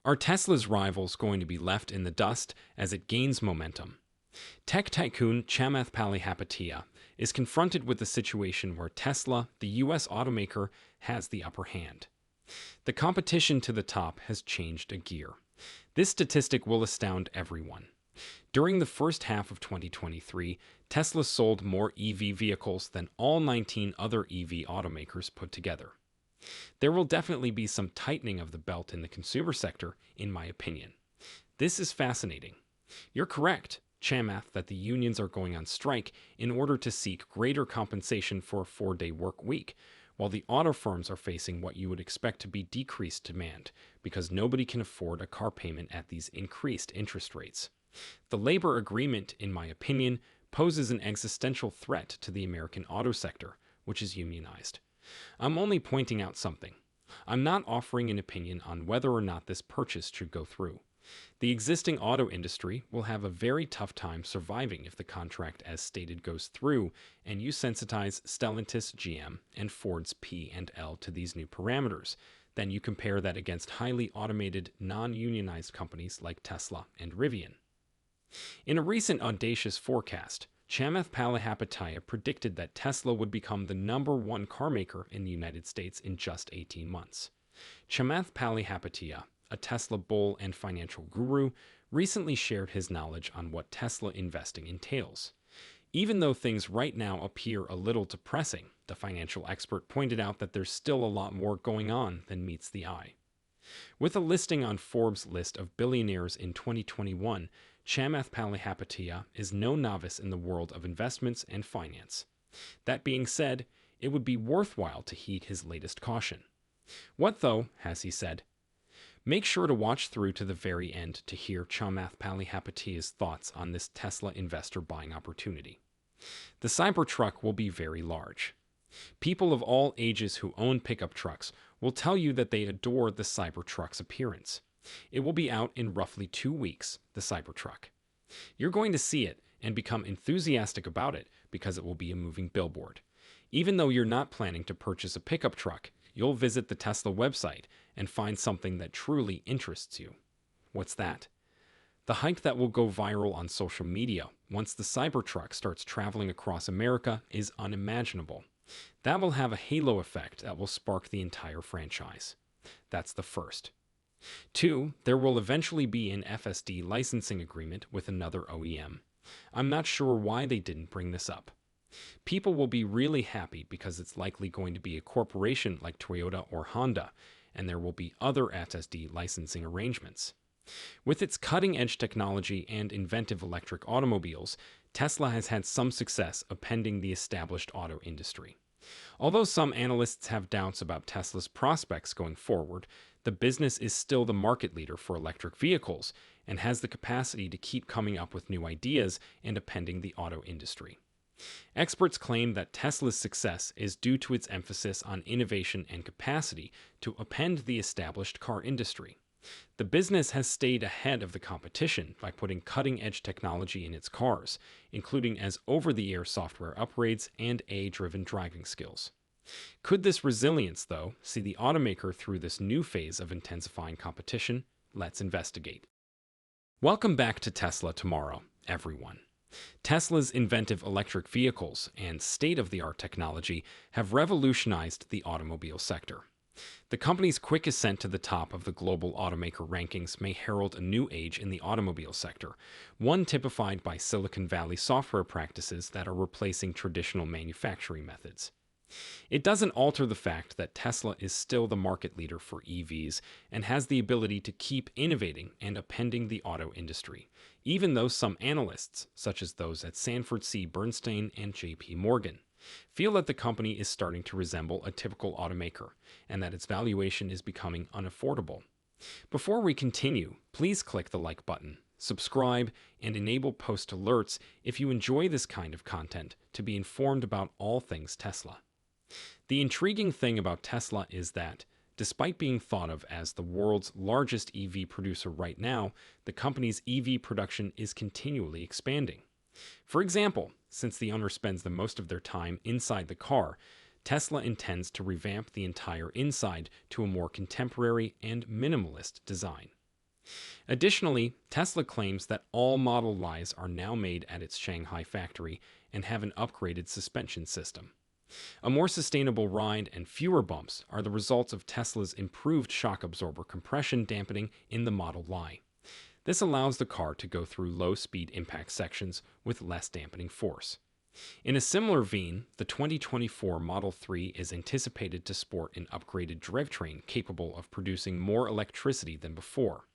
Are Tesla's rivals going to be left in the dust as it gains momentum? Tech tycoon Chamath Palihapitiya is confronted with the situation where Tesla, the US automaker, has the upper hand. The competition to the top has changed a gear. This statistic will astound everyone. During the first half of 2023, Tesla sold more EV vehicles than all 19 other EV automakers put together. There will definitely be some tightening of the belt in the consumer sector, in my opinion. This is fascinating. You're correct, Chamath, that the unions are going on strike in order to seek greater compensation for a 4-day work week, while the auto firms are facing what you would expect to be decreased demand because nobody can afford a car payment at these increased interest rates. The labor agreement, in my opinion, poses an existential threat to the American auto sector, which is unionized. I'm only pointing out something. I'm not offering an opinion on whether or not this purchase should go through. The existing auto industry will have a very tough time surviving if the contract as stated goes through and you sensitize Stellantis, GM, and Ford's P&L to these new parameters. Then you compare that against highly automated, non-unionized companies like Tesla and Rivian. In a recent audacious forecast, Chamath Palihapitiya predicted that Tesla would become the #1 carmaker in the United States in just 18 months. Chamath Palihapitiya, a Tesla bull and financial guru, recently shared his knowledge on what Tesla investing entails. Even though things right now appear a little depressing, the financial expert pointed out that there's still a lot more going on than meets the eye. With a listing on Forbes' list of billionaires in 2021, Chamath Palihapitiya is no novice in the world of investments and finance. That being said, it would be worthwhile to heed his latest caution. What though, has he said? Make sure to watch through to the very end to hear Chamath Palihapitiya's thoughts on this Tesla investor buying opportunity. The Cybertruck will be very large. People of all ages who own pickup trucks will tell you that they adore the Cybertruck's appearance. It will be out in roughly 2 weeks, the Cybertruck. You're going to see it and become enthusiastic about it because it will be a moving billboard. Even though you're not planning to purchase a pickup truck, you'll visit the Tesla website and find something that truly interests you. What's that? The hype that will go viral on social media once the Cybertruck starts traveling across America is unimaginable. That will have a halo effect that will spark the entire franchise. That's the first. 2, there will eventually be an FSD licensing agreement with another OEM. I'm not sure why they didn't bring this up. People will be really happy because it's likely going to be a corporation like Toyota or Honda, and there will be other FSD licensing arrangements. With its cutting-edge technology and inventive electric automobiles, Tesla has had some success upending the established auto industry. Although some analysts have doubts about Tesla's prospects going forward, the business is still the market leader for electric vehicles and has the capacity to keep coming up with new ideas and upending the auto industry. Experts claim that Tesla's success is due to its emphasis on innovation and capacity to upend the established car industry. The business has stayed ahead of the competition by putting cutting-edge technology in its cars, including as over-the-air software upgrades and AI-driven driving skills. Could this resilience, though, see the automaker through this new phase of intensifying competition? Let's investigate. Welcome back to Tesla Tomorrow, everyone. Tesla's inventive electric vehicles and state-of-the-art technology have revolutionized the automobile sector. The company's quick ascent to the top of the global automaker rankings may herald a new age in the automobile sector, one typified by Silicon Valley software practices that are replacing traditional manufacturing methods. It doesn't alter the fact that Tesla is still the market leader for EVs and has the ability to keep innovating and upending the auto industry, even though some analysts, such as those at Sanford C. Bernstein and J.P. Morgan, feel that the company is starting to resemble a typical automaker and that its valuation is becoming unaffordable. Before we continue, please click the like button, subscribe, and enable post alerts if you enjoy this kind of content to be informed about all things Tesla. The intriguing thing about Tesla is that, despite being thought of as the world's largest EV producer right now, the company's EV production is continually expanding. For example, since the owner spends the most of their time inside the car, Tesla intends to revamp the entire inside to a more contemporary and minimalist design. Additionally, Tesla claims that all Model Ys are now made at its Shanghai factory and have an upgraded suspension system. A more sustainable ride and fewer bumps are the results of Tesla's improved shock absorber compression dampening in the Model Y. This allows the car to go through low-speed impact sections with less dampening force. In a similar vein, the 2024 Model 3 is anticipated to sport an upgraded drivetrain capable of producing more electricity than before.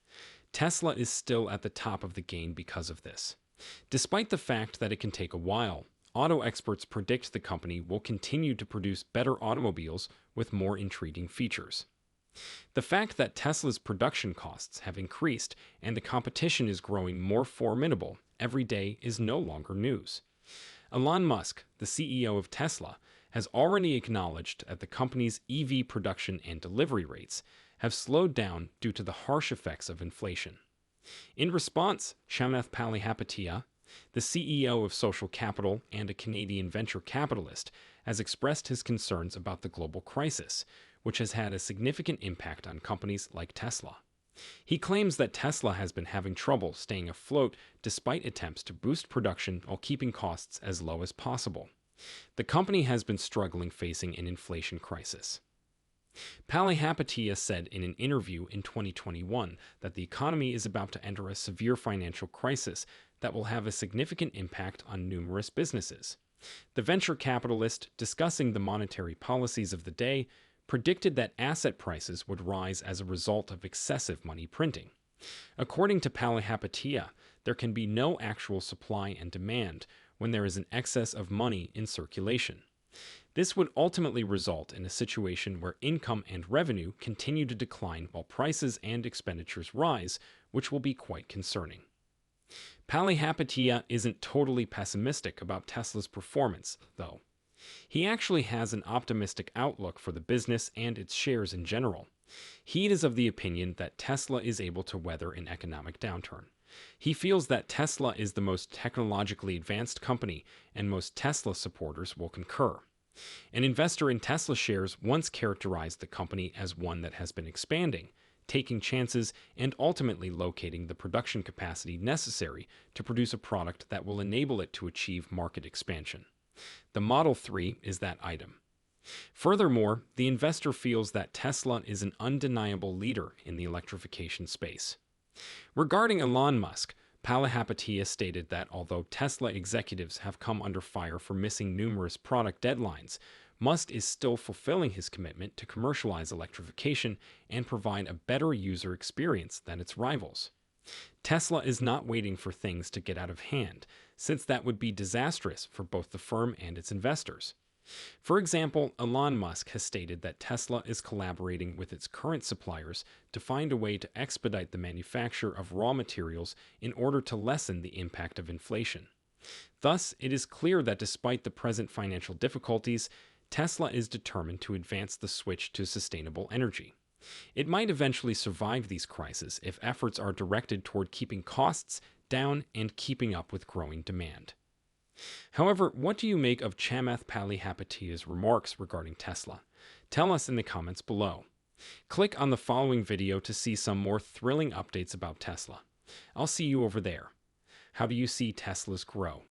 Tesla is still at the top of the game because of this. Despite the fact that it can take a while, auto experts predict the company will continue to produce better automobiles with more intriguing features. The fact that Tesla's production costs have increased and the competition is growing more formidable every day is no longer news. Elon Musk, the CEO of Tesla, has already acknowledged that the company's EV production and delivery rates have slowed down due to the harsh effects of inflation. In response, Chamath Palihapitiya, the CEO of Social Capital and a Canadian venture capitalist, has expressed his concerns about the global crisis, which has had a significant impact on companies like Tesla. He claims that Tesla has been having trouble staying afloat despite attempts to boost production while keeping costs as low as possible. The company has been struggling facing an inflation crisis. Palihapitiya said in an interview in 2021 that the economy is about to enter a severe financial crisis that will have a significant impact on numerous businesses. The venture capitalist, discussing the monetary policies of the day, predicted that asset prices would rise as a result of excessive money printing. According to Palihapitiya, there can be no actual supply and demand when there is an excess of money in circulation. This would ultimately result in a situation where income and revenue continue to decline while prices and expenditures rise, which will be quite concerning. Palihapitiya isn't totally pessimistic about Tesla's performance, though. He actually has an optimistic outlook for the business and its shares in general. He is of the opinion that Tesla is able to weather an economic downturn. He feels that Tesla is the most technologically advanced company, and most Tesla supporters will concur. An investor in Tesla shares once characterized the company as one that has been expanding, taking chances, and ultimately locating the production capacity necessary to produce a product that will enable it to achieve market expansion. The Model 3 is that item. Furthermore, the investor feels that Tesla is an undeniable leader in the electrification space. Regarding Elon Musk, Palihapitiya stated that although Tesla executives have come under fire for missing numerous product deadlines, Musk is still fulfilling his commitment to commercialize electrification and provide a better user experience than its rivals. Tesla is not waiting for things to get out of hand, since that would be disastrous for both the firm and its investors. For example, Elon Musk has stated that Tesla is collaborating with its current suppliers to find a way to expedite the manufacture of raw materials in order to lessen the impact of inflation. Thus, it is clear that despite the present financial difficulties, Tesla is determined to advance the switch to sustainable energy. It might eventually survive these crises if efforts are directed toward keeping costs down and keeping up with growing demand. However, what do you make of Chamath Palihapitiya's remarks regarding Tesla? Tell us in the comments below. Click on the following video to see some more thrilling updates about Tesla. I'll see you over there. How do you see Tesla's grow?